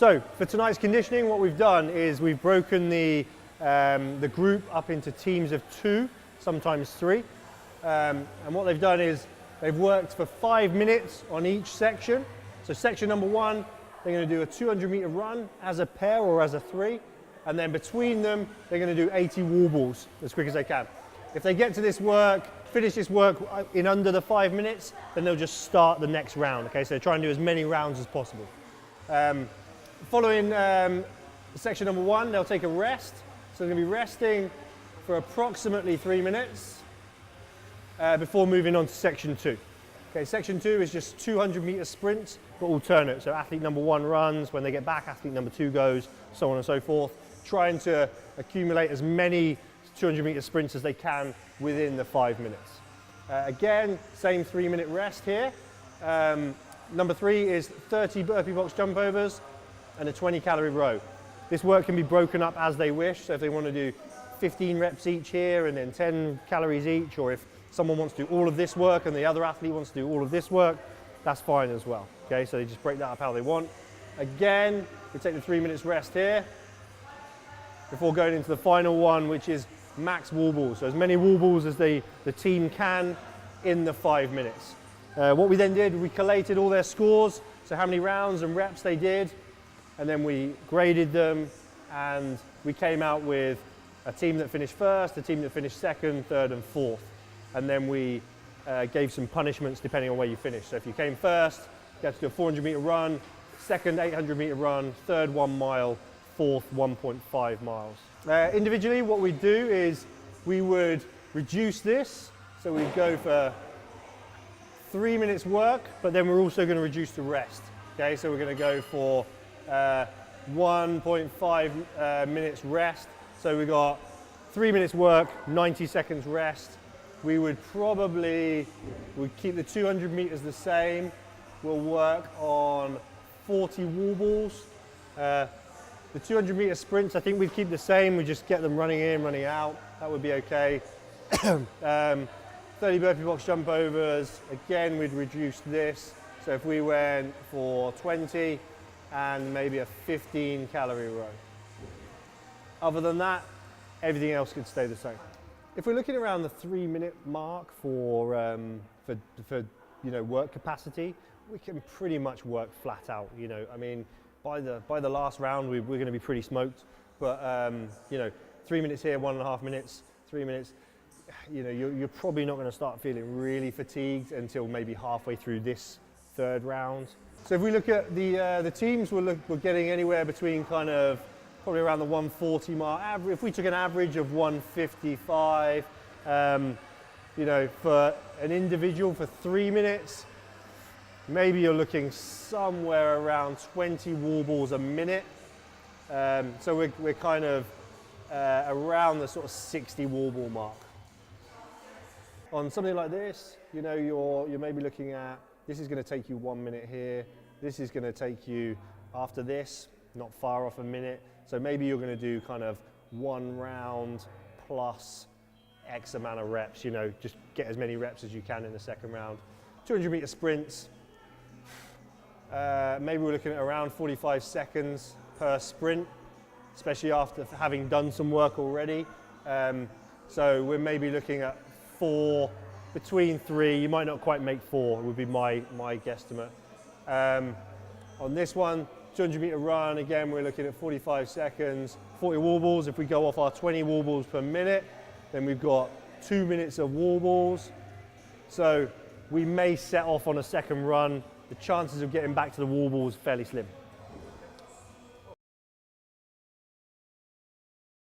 So for tonight's conditioning, what we've done is we've broken the group up into teams of 2, sometimes 3. And what they've done is they've worked for 5 minutes on each section. So section number 1, they're going to do a 200-meter run as a pair or as a 3. And then between them, they're going to do 80 wall balls as quick as they can. If they get to this work, finish this work in under the 5 minutes, then they'll just start the next round. Okay, so try and do as many rounds as possible. Following section number 1, they'll take a rest. So they're going to be resting for approximately 3 minutes before moving on to section 2. Okay, section 2 is just 200-meter sprints, but alternate. So athlete number 1 runs, when they get back, athlete number 2 goes, so on and so forth, trying to accumulate as many 200-meter sprints as they can within the 5 minutes. Again, same 3-minute rest here. Number 3 is 30 burpee box jump overs and a 20-calorie row. This work can be broken up as they wish, so if they want to do 15 reps each here and then 10 calories each, or if someone wants to do all of this work and the other athlete wants to do all of this work, that's fine as well. Okay, so they just break that up how they want. Again, we take the 3 minutes rest here before going into the final one, which is max wall balls. So as many wall balls as the team can in the 5 minutes. What we then did, we collated all their scores, so how many rounds and reps they did, and then we graded them, and we came out with a team that finished first, a team that finished second, third and fourth. And then we gave some punishments depending on where you finished. So if you came first, you had to do a 400-meter run, second 800-meter run, third 1 mile, fourth 1.5 miles. Individually, what we do is we would reduce this. So we'd go for 3 minutes work, but then we're also going to reduce the rest. Okay, so we're going to go for 1.5 minutes rest. So we got 3 minutes work, 90 seconds rest. We would keep the 200 meters the same. We'll work on 40 wall balls. The 200 meter sprints, I think we'd keep the same. We just get them running in, running out. That would be okay. 30 burpee box jump overs. Again, we'd reduce this. So if we went for 20 and maybe a 15 calorie row. Other than that, everything else could stay the same. If we're looking around the 3 minute mark for work capacity, we can pretty much work flat out. I mean, by the last round, we're going to be pretty smoked. But 3 minutes here, 1.5 minutes, 3 minutes. You're probably not going to start feeling really fatigued until maybe halfway through this third round. So if we look at the teams, we're getting anywhere between kind of probably around the 140 mark. If we took an average of 155, for an individual for 3 minutes, maybe you're looking somewhere around 20 wall balls a minute. So we're kind of around the sort of 60 wall ball mark. On something like this, you're maybe looking at, this is going to take you 1 minute here. This is going to take you, after this, not far off a minute. So maybe you're going to do kind of 1 round plus X amount of reps, just get as many reps as you can in the second round. 200 meter sprints, maybe we're looking at around 45 seconds per sprint, especially after having done some work already. So we're maybe looking at 4, between 3, you might not quite make 4, would be my guesstimate. On this one, 200 meter run, again, we're looking at 45 seconds, 40 wall balls. If we go off our 20 wall balls per minute, then we've got 2 minutes of wall balls. So we may set off on a second run. The chances of getting back to the wall balls are fairly slim.